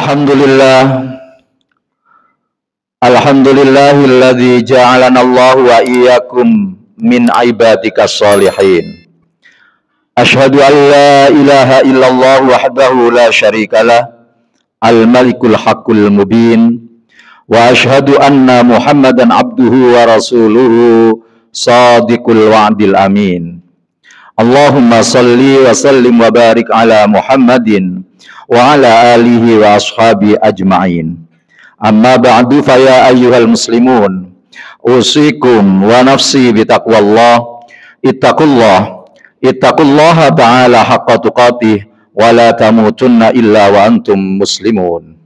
Alhamdulillah, alhamdulillahilladzi ja'alana Allahu wa iyyakum min ibadikas shalihin. Asyhadu an la ilaha illallah wahdahu la syarikalah, al-malikul haqqul mubin, wa asyhadu anna Muhammadan abduhu wa rasuluhu shadiqul wa'dil amin. Allahumma salli wa sallim wa barik ala Muhammadin wa ala alihi wa ashabi ajma'in. Amma ba'du fa ya ayyuhal muslimun, usikum wa nafsi bitaqwallah. Ittaqullaha ta'ala haqqa tuqatih wa la tamutunna illa wa antum muslimun.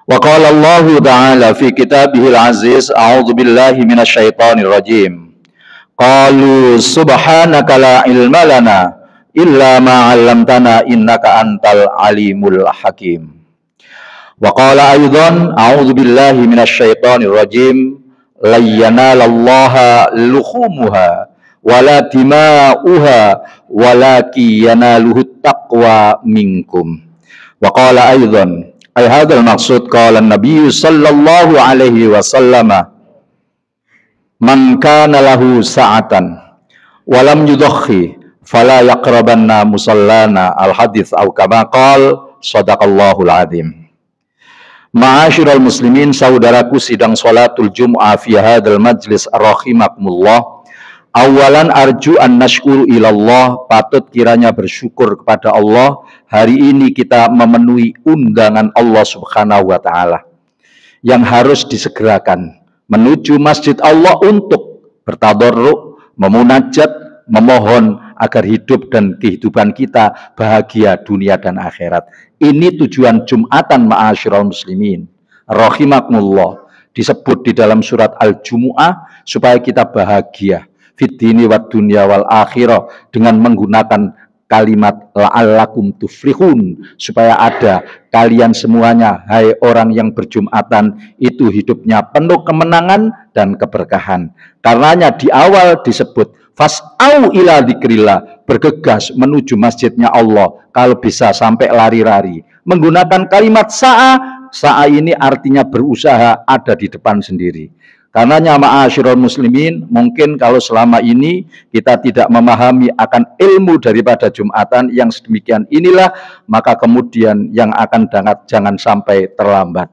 Wa qala Allahu ta'ala fi kitabihil aziz, a'udzu billahi minasyaitonir rajim. Qalu subhanaka la ilma lana illa ma 'allamtana innaka antal alimul hakim. Wa qala aidan a'udzu billahi minasyaitonir rajim, la yanalallaha luhumuha wala dima'uha walaki yanaluhut taqwa minkum. Wa qala aidan ay hadzal maqsud qala an-nabiy sallallahu alaihi wasallam, man kana lahu sa'atan walam yudakhi fala yaqrabanna musallana, al-hadits au kama qal sadaqallahul azim. Ma'asyiral muslimin, saudaraku sidang salatul Jum'ah fi hadzal majlis rahimakumullah. Awalan arju an nashkuru ilallah, patut kiranya bersyukur kepada Allah. Hari ini kita memenuhi undangan Allah Subhanahu wa taala yang harus disegerakan menuju masjid Allah untuk bertadarruk, memunajat, memohon agar hidup dan kehidupan kita bahagia dunia dan akhirat. Ini tujuan Jumatan ma'asyiral muslimin rahimakumullah, disebut di dalam surat Al-Jumu'ah supaya kita bahagia fid dini wad dunya wal akhirah dengan menggunakan kalimat la'allakum tuflihun, supaya ada kalian semuanya, hai orang yang berjumatan, itu hidupnya penuh kemenangan dan keberkahan. Karenanya di awal disebut fas'au ila dzikrillah, bergegas menuju masjidnya Allah, kalau bisa sampai lari-lari. Menggunakan kalimat sa'a, sa'a ini artinya berusaha, ada di depan sendiri. Karenanya ma'asyiral muslimin, mungkin kalau selama ini kita tidak memahami akan ilmu daripada Jumatan yang sedemikian inilah, maka kemudian yang akan datang jangan sampai terlambat.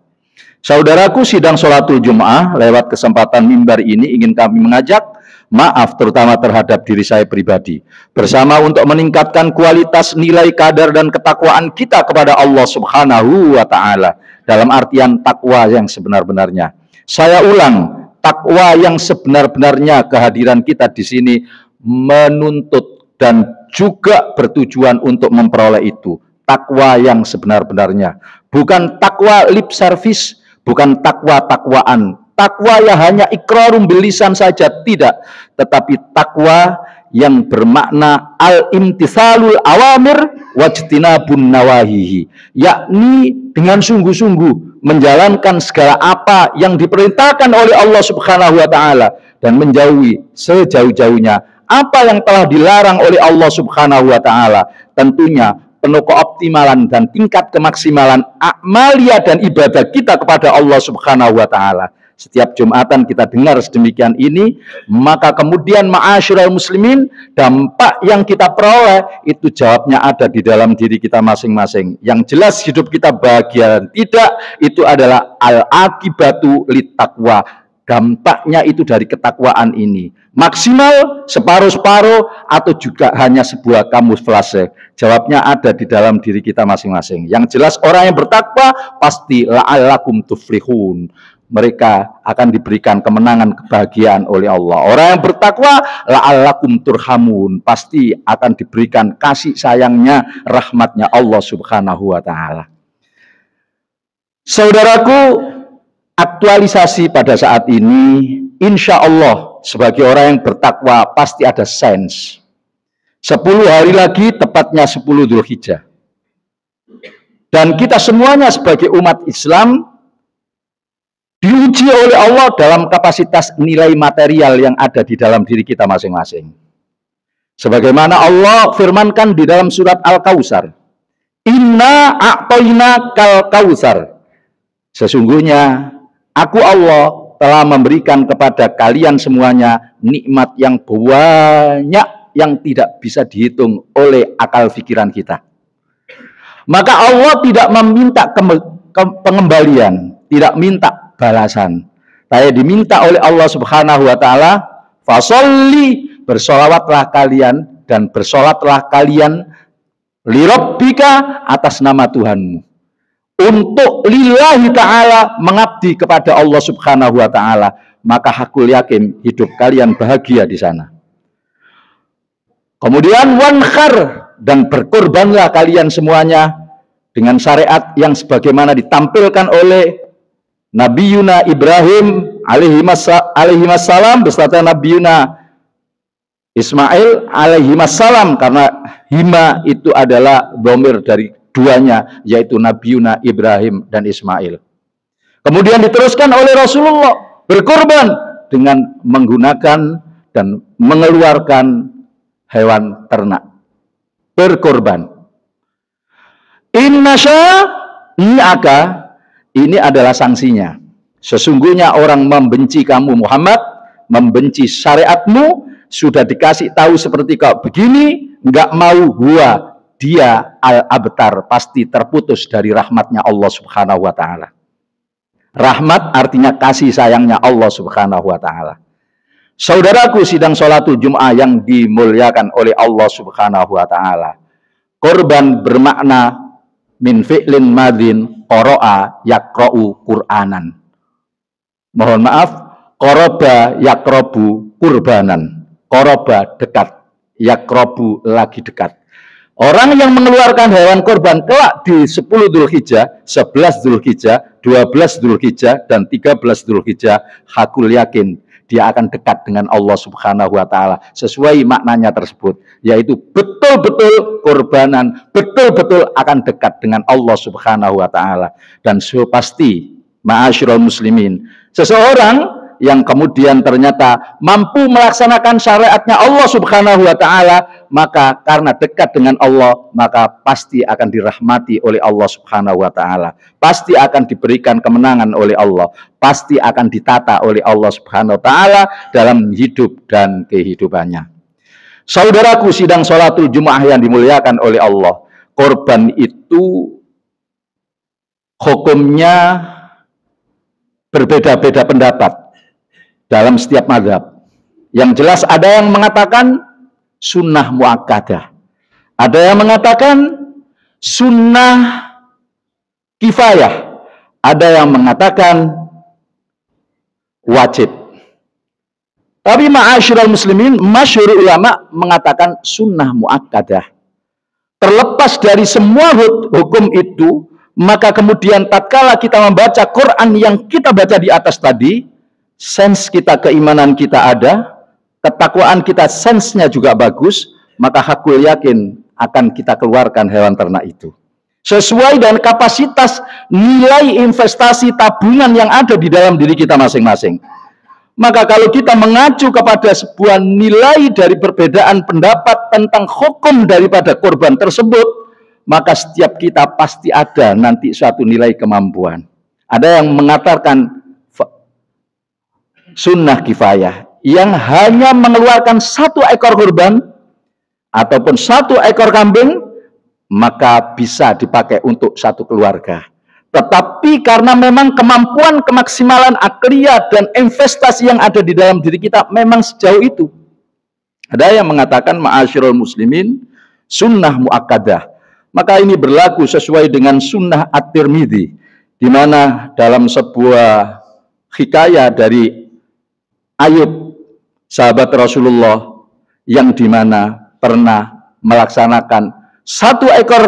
Saudaraku sidang sholatul Jum'ah, lewat kesempatan mimbar ini ingin kami mengajak maaf terutama terhadap diri saya pribadi, bersama untuk meningkatkan kualitas nilai kadar dan ketakwaan kita kepada Allah Subhanahu wa taala, dalam artian takwa yang sebenar-benarnya. Saya ulang, takwa yang sebenar-benarnya. Kehadiran kita di sini menuntut dan juga bertujuan untuk memperoleh itu. Takwa yang sebenar-benarnya, bukan takwa lip service, bukan takwa-takwaan, takwa yang hanya iqrarum bil lisan saja, tidak, tetapi takwa yang bermakna al-imtithalul awamir wajtinabun nawahihi, yakni dengan sungguh-sungguh menjalankan segala apa yang diperintahkan oleh Allah Subhanahu wa taala dan menjauhi sejauh-jauhnya apa yang telah dilarang oleh Allah Subhanahu wa taala. Tentunya penuh keoptimalan dan tingkat kemaksimalan amalia dan ibadah kita kepada Allah Subhanahu wa taala. Setiap Jumatan kita dengar sedemikian ini, maka kemudian ma'asyiral muslimin, dampak yang kita peroleh itu jawabnya ada di dalam diri kita masing-masing. Yang jelas hidup kita bahagia dan tidak, itu adalah al-akibatu littaqwa. Dampaknya itu dari ketakwaan ini. Maksimal, separuh-separuh, atau juga hanya sebuah kamuflase. Jawabnya ada di dalam diri kita masing-masing. Yang jelas orang yang bertakwa pasti la'allakum tuflihun, mereka akan diberikan kemenangan, kebahagiaan oleh Allah. Orang yang bertakwa la'allakum turhamun, pasti akan diberikan kasih sayangnya, rahmatnya Allah Subhanahu wa taala. Saudaraku, aktualisasi pada saat ini, insya Allah sebagai orang yang bertakwa pasti ada sense. 10 hari lagi, tepatnya 10 Dzulhijjah. Dan kita semuanya sebagai umat Islam diuji oleh Allah dalam kapasitas nilai material yang ada di dalam diri kita masing-masing. Sebagaimana Allah firmankan di dalam surat Al-Kautsar, Inna a'toina kal kausar. Sesungguhnya aku Allah telah memberikan kepada kalian semuanya nikmat yang banyak yang tidak bisa dihitung oleh akal pikiran kita. Maka Allah tidak meminta pengembalian, tidak minta balasan. Saya diminta oleh Allah Subhanahu wa taala, fasolli, bersolawatlah kalian dan bersolatlah kalian lirabbika, atas nama Tuhanmu. Untuk lillahi ta'ala, mengabdi kepada Allah Subhanahu wa ta'ala, maka aku yakin hidup kalian bahagia di sana. Kemudian wankhar, dan berkorbanlah kalian semuanya dengan syariat yang sebagaimana ditampilkan oleh Nabi Yuna Ibrahim alaihi wassalam beserta Nabi Yuna Ismail alaihi wassalam, karena hima itu adalah dhamir dari duanya, yaitu Nabi Yuna Ibrahim dan Ismail. Kemudian diteruskan oleh Rasulullah, berkorban dengan menggunakan dan mengeluarkan hewan ternak. Berkorban. Innasya ni'aka, ini adalah sanksinya. Sesungguhnya orang membenci kamu Muhammad, membenci syariatmu, sudah dikasih tahu seperti kau begini, nggak mau huwa, dia al-abtar, pasti terputus dari rahmatnya Allah Subhanahu wa ta'ala. Rahmat artinya kasih sayangnya Allah Subhanahu wa ta'ala. Saudaraku sidang sholatul Jum'ah yang dimuliakan oleh Allah Subhanahu wa ta'ala, korban bermakna min fi'lin madin qara'a yaqra'u Qur'anan. Mohon maaf, qoroba yaqrobu kurbanan. Qoroba dekat, yaqrobu lagi dekat. Orang yang mengeluarkan hewan korban kelak di 10 Dzulhijjah, 11 Dzulhijjah, 12 Dzulhijjah, dan 13 Dzulhijjah, hakul yakin dia akan dekat dengan Allah Subhanahu wa ta'ala sesuai maknanya tersebut, yaitu betul-betul korbanan, betul-betul akan dekat dengan Allah Subhanahu wa ta'ala. Dan pasti ma'asyiral muslimin, seseorang yang kemudian ternyata mampu melaksanakan syariatnya Allah Subhanahu wa ta'ala, maka karena dekat dengan Allah, maka pasti akan dirahmati oleh Allah Subhanahu wa ta'ala, pasti akan diberikan kemenangan oleh Allah, pasti akan ditata oleh Allah Subhanahu wa ta'ala dalam hidup dan kehidupannya. Saudaraku sidang sholatul Jum'ah yang dimuliakan oleh Allah, korban itu hukumnya berbeda-beda pendapat dalam setiap mazhab. Yang jelas ada yang mengatakan sunnah muakkadah, ada yang mengatakan sunnah kifayah, ada yang mengatakan wajib. Tapi ma'asyiral muslimin, masyhur ulama mengatakan sunnah muakkadah. Terlepas dari semua hukum itu, maka kemudian tatkala kita membaca Quran yang kita baca di atas tadi, sense kita, keimanan kita ada, ketakwaan kita sense-nya juga bagus, maka hakul yakin akan kita keluarkan hewan ternak itu sesuai dengan kapasitas nilai investasi tabungan yang ada di dalam diri kita masing-masing. Maka kalau kita mengacu kepada sebuah nilai dari perbedaan pendapat tentang hukum daripada korban tersebut, maka setiap kita pasti ada nanti suatu nilai kemampuan. Ada yang mengatakan sunnah kifayah, yang hanya mengeluarkan 1 ekor kurban ataupun 1 ekor kambing, maka bisa dipakai untuk 1 keluarga. Tetapi karena memang kemampuan, kemaksimalan akliyah dan investasi yang ada di dalam diri kita memang sejauh itu. Ada yang mengatakan ma'asyiral muslimin sunnah muakkadah. Maka ini berlaku sesuai dengan sunnah At-Tirmidzi, di mana dalam sebuah hikayah dari Ayub, sahabat Rasulullah, yang dimana pernah melaksanakan 1 ekor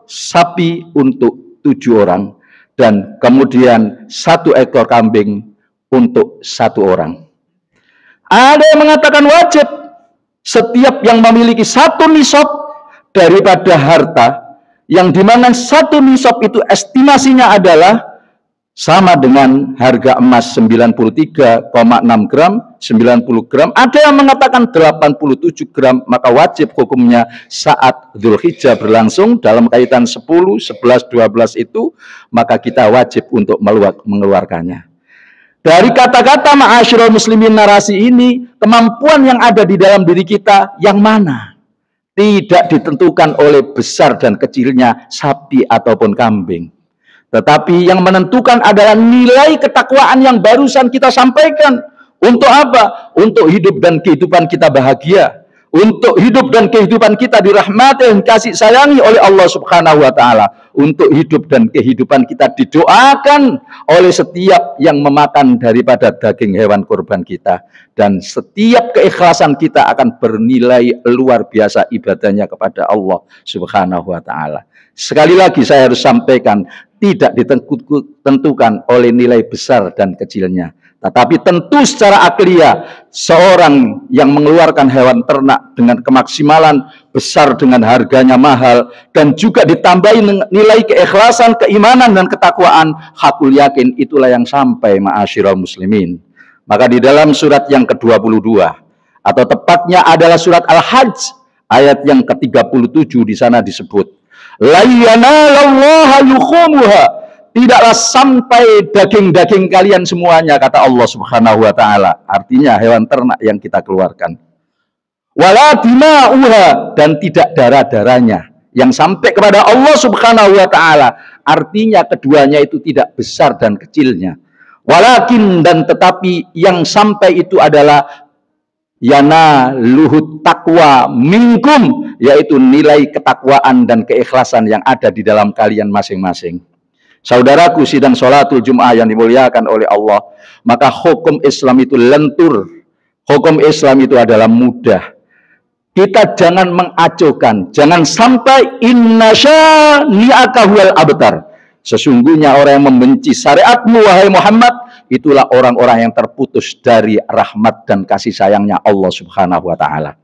sapi untuk 7 orang dan kemudian 1 ekor kambing untuk 1 orang. Ada yang mengatakan wajib, setiap yang memiliki 1 nisab daripada harta, yang dimana 1 nisab itu estimasinya adalah sama dengan harga emas 93,6 gram, 90 gram, ada yang mengatakan 87 gram, maka wajib hukumnya saat Dzulhijjah berlangsung dalam kaitan 10, 11, 12 itu, maka kita wajib untuk mengeluarkannya. Dari kata-kata ma'asyiral muslimin narasi ini, kemampuan yang ada di dalam diri kita yang mana? Tidak ditentukan oleh besar dan kecilnya sapi ataupun kambing. Tetapi yang menentukan adalah nilai ketakwaan yang barusan kita sampaikan. Untuk apa? Untuk hidup dan kehidupan kita bahagia. Untuk hidup dan kehidupan kita dirahmati dan kasih sayangi oleh Allah Subhanahu wa Ta'ala. Untuk hidup dan kehidupan kita didoakan oleh setiap yang memakan daripada daging hewan kurban kita. Dan setiap keikhlasan kita akan bernilai luar biasa ibadahnya kepada Allah Subhanahu wa Ta'ala. Sekali lagi saya harus sampaikan, tidak ditentukan oleh nilai besar dan kecilnya. Tetapi tentu secara akliah, seorang yang mengeluarkan hewan ternak dengan kemaksimalan besar dengan harganya mahal, dan juga ditambahi nilai keikhlasan, keimanan, dan ketakwaan, hakul yakin itulah yang sampai ma'asyiral muslimin. Maka di dalam surat yang ke-22, atau tepatnya adalah surat Al-Hajj, ayat yang ke-37 di sana disebut, la yanalallaha lukhumuha, tidaklah sampai daging-daging kalian semuanya, kata Allah Subhanahu wa Ta'ala. Artinya hewan ternak yang kita keluarkan. Wala dima'uha, dan tidak darah-darahnya yang sampai kepada Allah Subhanahu wa Ta'ala. Artinya keduanya itu tidak besar dan kecilnya. Walakin, dan tetapi yang sampai itu adalah yana luhut takwa minkum, yaitu nilai ketakwaan dan keikhlasan yang ada di dalam kalian masing-masing. Saudaraku sidang sholatul Jum'ah yang dimuliakan oleh Allah, maka hukum Islam itu lentur, hukum Islam itu adalah mudah. Kita jangan mengacuhkan, jangan sampai innasya ni'aka huwal abtar. Sesungguhnya orang yang membenci syariatmu wahai Muhammad, itulah orang-orang yang terputus dari rahmat dan kasih sayangnya Allah Subhanahu wa Ta'ala.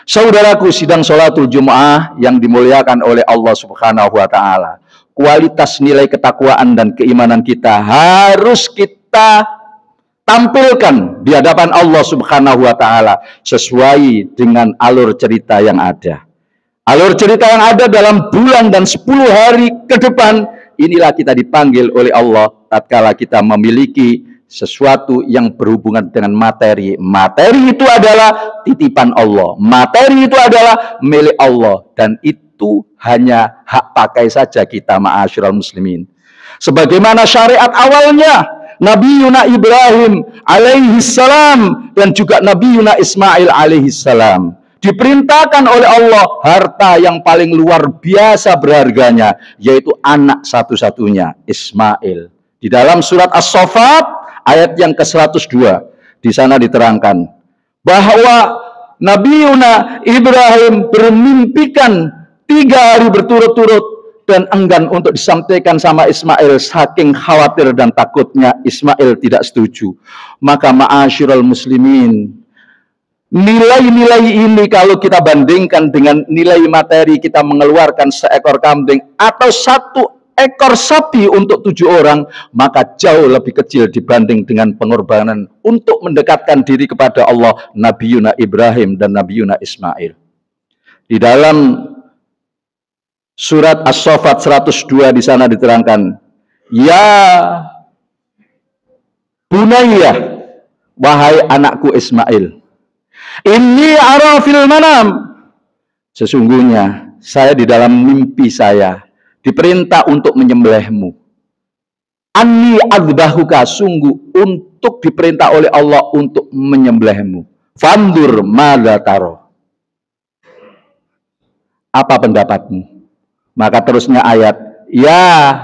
Saudaraku sidang sholatul Jum'ah yang dimuliakan oleh Allah Subhanahu wa Ta'ala, kualitas nilai ketakwaan dan keimanan kita harus kita tampilkan di hadapan Allah Subhanahu wa Ta'ala sesuai dengan alur cerita yang ada. Alur cerita yang ada dalam bulan dan 10 hari ke depan, inilah kita dipanggil oleh Allah tatkala kita memiliki sesuatu yang berhubungan dengan materi. Materi itu adalah titipan Allah. Materi itu adalah milik Allah. Dan itu hanya hak pakai saja kita ma'asyiral muslimin. Sebagaimana syariat awalnya, Nabi Yuna Ibrahim alaihissalam dan juga Nabi Yuna Ismail alaihissalam diperintahkan oleh Allah harta yang paling luar biasa berharganya, yaitu anak satu-satunya Ismail. Di dalam surat As-Saffat ayat yang ke-102, di sana diterangkan bahwa Nabi Yuna Ibrahim bermimpikan 3 hari berturut-turut dan enggan untuk disampaikan sama Ismail saking khawatir dan takutnya Ismail tidak setuju. Maka ma'asyiral muslimin, nilai-nilai ini kalau kita bandingkan dengan nilai materi kita mengeluarkan seekor kambing atau 1 ekor sapi untuk 7 orang, maka jauh lebih kecil dibanding dengan pengorbanan untuk mendekatkan diri kepada Allah Nabi Yuna Ibrahim dan Nabi Yuna Ismail. Di dalam surat As-Saffat 102 di sana diterangkan, ya bunayya, wahai anakku Ismail, inni ara fil manam, sesungguhnya saya di dalam mimpi saya diperintah untuk menyembelihmu. Anni adzbahuka, sungguh untuk diperintah oleh Allah untuk menyembelihmu. Fandur madza taro, apa pendapatmu? Maka terusnya ayat, ya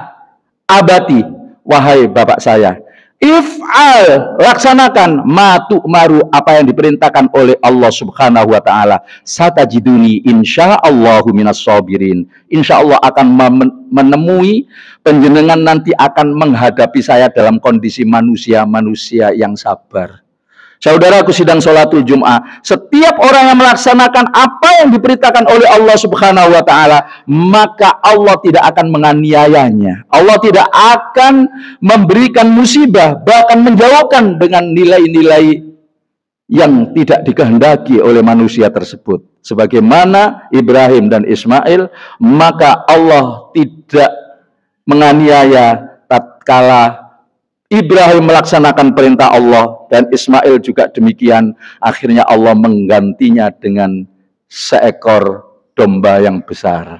abati, wahai bapak saya, if'al, laksanakan ma tu'maru, apa yang diperintahkan oleh Allah Subhanahu wa Ta'ala. Satajiduni insyaallahu minas sabirin, insyaallah akan menemui penjenengan nanti akan menghadapi saya dalam kondisi manusia-manusia yang sabar. Saudaraku sidang sholatul Jum'ah, setiap orang yang melaksanakan apa yang diperintahkan oleh Allah Subhanahu wa taala, maka Allah tidak akan menganiayanya. Allah tidak akan memberikan musibah, bahkan menjauhkan dengan nilai-nilai yang tidak dikehendaki oleh manusia tersebut. Sebagaimana Ibrahim dan Ismail, maka Allah tidak menganiaya tatkala Ibrahim melaksanakan perintah Allah dan Ismail juga demikian. Akhirnya Allah menggantinya dengan seekor domba yang besar.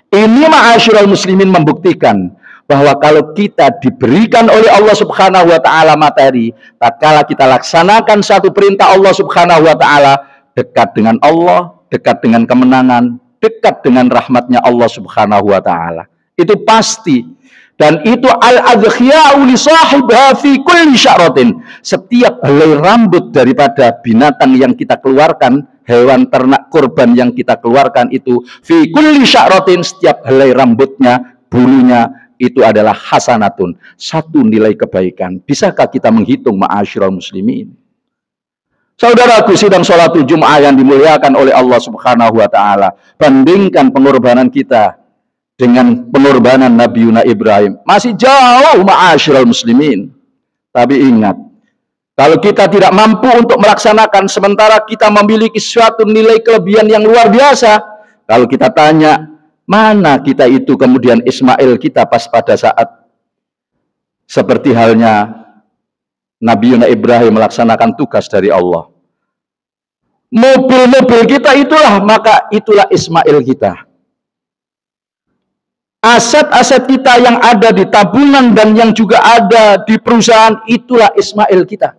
Ini ma'asyiral muslimin membuktikan bahwa kalau kita diberikan oleh Allah Subhanahu wa taala materi, tatkala kita laksanakan satu perintah Allah Subhanahu wa taala, dekat dengan Allah, dekat dengan kemenangan, dekat dengan rahmatnya Allah Subhanahu wa taala. Itu pasti. Dan itu al-adkhiya'u li sahibha fi kulli sya'ratin. Setiap helai rambut daripada binatang yang kita keluarkan, hewan ternak kurban yang kita keluarkan itu, fi kulli sya'ratin, setiap helai rambutnya, bulunya, itu adalah hasanatun, satu nilai kebaikan. Bisakah kita menghitung ma'asyiral muslimin? Saudaraku sidang sholatul Jum'ah yang dimuliakan oleh Allah Subhanahu wa taala, bandingkan pengorbanan kita dengan pengorbanan Nabi Yuna Ibrahim, masih jauh ma'asyiral muslimin. Tapi ingat, kalau kita tidak mampu untuk melaksanakan sementara kita memiliki suatu nilai kelebihan yang luar biasa, kalau kita tanya, mana kita itu kemudian Ismail kita pas pada saat seperti halnya Nabi Yuna Ibrahim melaksanakan tugas dari Allah. Mobil-mobil kita itulah, maka itulah Ismail kita. Aset-aset kita yang ada di tabungan dan yang juga ada di perusahaan, itulah Ismail kita.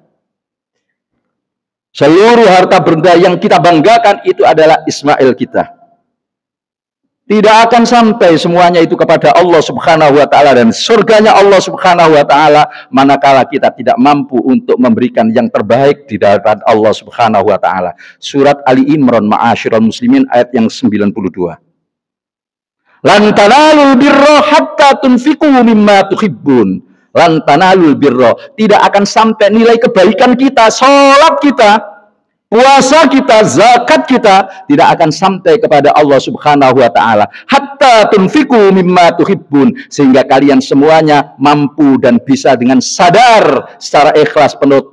Seluruh harta benda yang kita banggakan itu adalah Ismail kita. Tidak akan sampai semuanya itu kepada Allah Subhanahu wa taala dan surganya Allah Subhanahu wa taala manakala kita tidak mampu untuk memberikan yang terbaik di hadapan Allah Subhanahu wa taala. Surat Ali Imran ma'asyiral muslimin ayat yang 92. Lan tanalul birra hatta tunfiqu mimma tuhibbun. Lan tanalul birra, tidak akan sampai nilai kebaikan kita, salat kita, puasa kita, zakat kita tidak akan sampai kepada Allah Subhanahu wa taala hatta tunfiqu mimma tuhibbun, sehingga kalian semuanya mampu dan bisa dengan sadar secara ikhlas penuh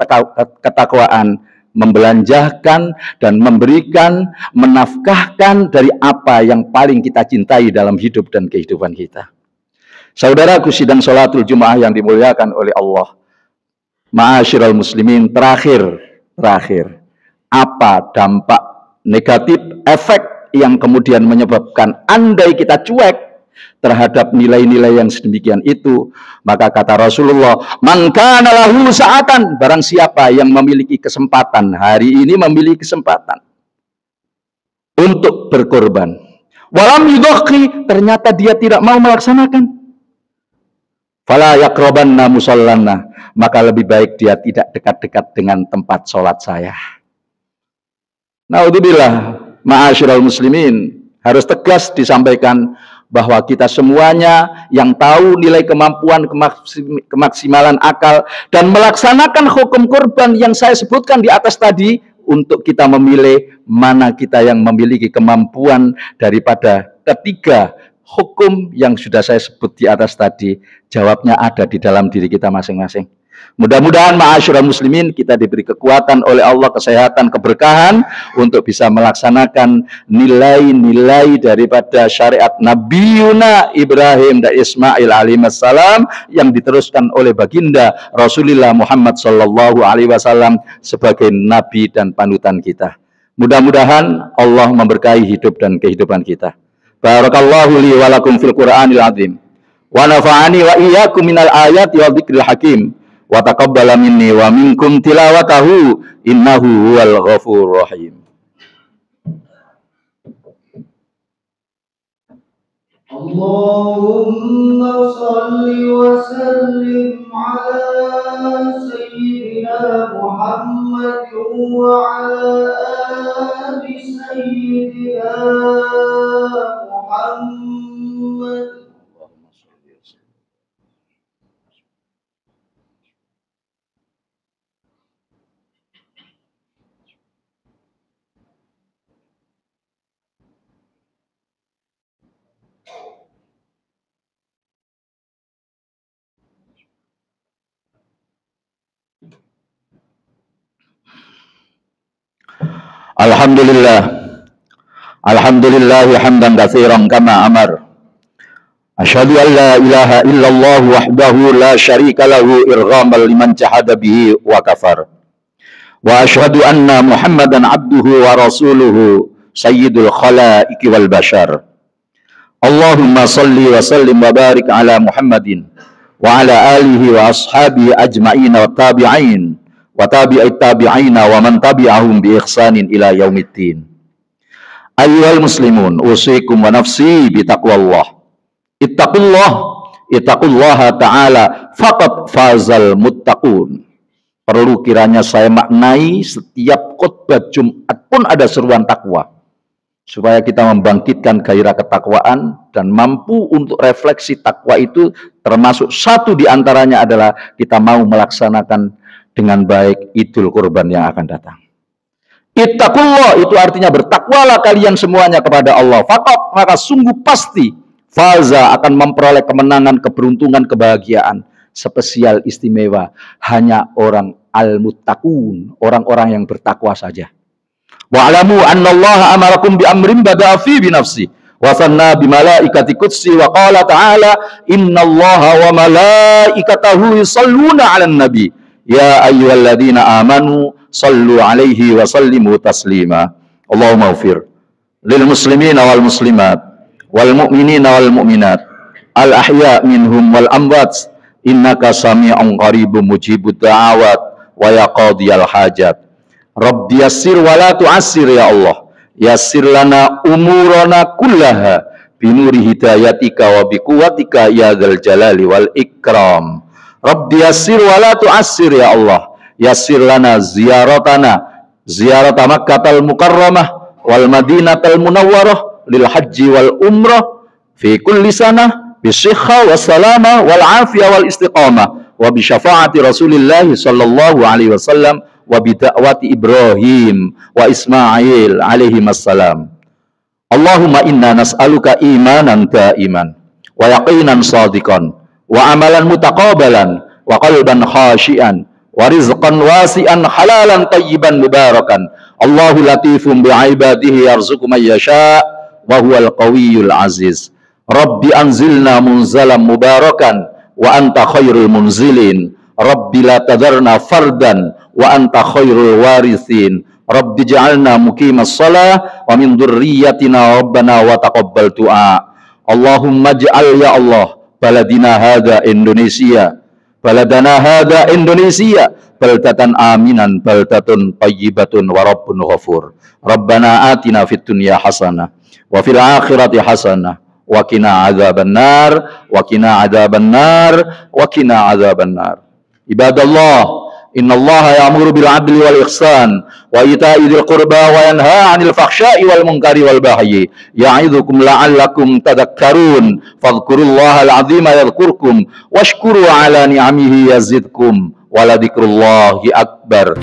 ketakwaan membelanjakan dan memberikan, menafkahkan dari apa yang paling kita cintai dalam hidup dan kehidupan kita. Saudaraku sidang sholatul Jum'ah yang dimuliakan oleh Allah, ma'asyiral muslimin, terakhir, apa dampak negatif, efek yang kemudian menyebabkan andai kita cuek terhadap nilai-nilai yang sedemikian itu, maka kata Rasulullah, man kana lahu sa'atan, barang siapa yang memiliki kesempatan, hari ini memiliki kesempatan untuk berkorban, walam yudhaqi, ternyata dia tidak mau melaksanakan, fala yaqrabanna musallana, maka lebih baik dia tidak dekat-dekat dengan tempat sholat saya. Naudzubillah, ma'asyiral muslimin, harus tegas disampaikan bahwa kita semuanya yang tahu nilai kemampuan, kemaksimalan akal dan melaksanakan hukum kurban yang saya sebutkan di atas tadi, untuk kita memilih mana kita yang memiliki kemampuan daripada ketiga hukum yang sudah saya sebut di atas tadi. Jawabnya ada di dalam diri kita masing-masing. Mudah-mudahan ma'asyiral muslimin kita diberi kekuatan oleh Allah, kesehatan, keberkahan untuk bisa melaksanakan nilai-nilai daripada syariat Nabi Yuna Ibrahim dan Ismail alaihissalam yang diteruskan oleh baginda Rasulullah Muhammad sallallahu alaihi wasallam sebagai nabi dan panutan kita. Mudah-mudahan Allah memberkahi hidup dan kehidupan kita. Barakallahu li wa lakum fil Qur'anil azim. Wa nafa'ani wa iyyakum minal ayati wa dzikril hakim. Wa taqabbala minni wa minkum tilawatahu innahu huwal ghafurur rahim. Allahumma shalli wa sallim ala sayyidina Muhammad wa ala ali sayyidina Muhammad. Alhamdulillah. Alhamdulillahi hamdan katsiran kama amar. Asyhadu an la ilaha illallah wahdahu la syarika lahu irghamal liman jahada bihi wa kafar. Wa asyhadu anna Muhammadan abduhu wa rasuluhu sayyidul khalaiqi wal bashar. Allahumma salli wa sallim wa barik ala Muhammadin wa ala alihi wa ashabihi ajma'in wa tabi'in wa tabi'it tabi'ina wa man tabi'ahum bi ihsanin ila yaumiddin. Ayyuhal muslimun, usikum wa nafsi bi taqwallah. Ittaqullaha ta'ala faqad fazal muttaqun. Perlu kiranya saya maknai setiap khutbah Jumat pun ada seruan takwa, supaya kita membangkitkan gairah ketakwaan dan mampu untuk refleksi takwa itu, termasuk satu diantaranya adalah kita mau melaksanakan dengan baik Idul Kurban yang akan datang. Ittaqullah itu artinya bertakwalah kalian semuanya kepada Allah. Faqad, maka sungguh pasti faza akan memperoleh kemenangan, keberuntungan, kebahagiaan spesial istimewa hanya orang al-muttaqun, orang-orang yang bertakwa saja. Wa'lamu annallaha amarakum bi amrin bada'a fi bi nafsi wa sanna bi malaikati qudsi wa qala ta'ala innallaha wa malaikatahu yusalluna 'alan nabi ya ayyuhalladzina amanu sallu 'alaihi wa sallimu taslima. Allahumma ighfir lil muslimina wal muslimat wal mu'minina wal mu'minat al ahya minhum wal amwat innaka sami'un qaribun mujibud da'awat wa ya qadiyal hajat. Rabbi yassir wa la tu'assir ya Allah. Yassir lana umurana kullaha binuri hidayatika wa biquwatika ya dzal jalali wal ikram. Rabbi yassir wa la tu'assir ya Allah. Yassir lana ziyarata Makkahal Mukarramah wal Madinatal Munawwarah lil haji wal umrah fi kulli sanah bisyikha wa salama wal afiyah wal istiqamah wa bi syafaati Rasulillah sallallahu alaihi wasallam wa bi da'wati Ibrahim wa Ismail alaihi wassalam. Allahumma inna nas'aluka imanan da'iman wa yaqinan shadiqan wa amalan mutaqabbalan wa qalban khashian wa rizqan wasi'an halalan tayyiban mubarakan. Allahu latifun bi'ibadihi yarzuqu man yasha wa huwal qawiyyul aziz. Rabbi anzilna munzalan mubarakan wa anta khairul munzilin. Rabbi la tadarna fardan wa anta khairul warithin. Rabbi ja'alna muqimas shalah wa min dzurriyyatina rabbana wa taqabbal du'a. Allahumma ja'al ya Allah baladina hadza Indonesia, baladana hadza Indonesia baldatan aminan baldatun thayyibatun wa rabbun ghafur. Rabbana atina fid dunya hasanah wa fil akhirati hasanah wa qina adzabannar wa qina adzabannar wa qina adzabannar. Ibadallah, innallaha ya'muru bil 'adli wal ihsan wa ita'i dzil qurba wa yanha 'anil fakhsya'i wal munkari wal bagyi ya'idzukum la'allakum tadhakkarun. Fadhkurullahal 'azima yadhkurkum washkuru 'ala ni'amihi yazidkum wa la dzikrullahi akbar.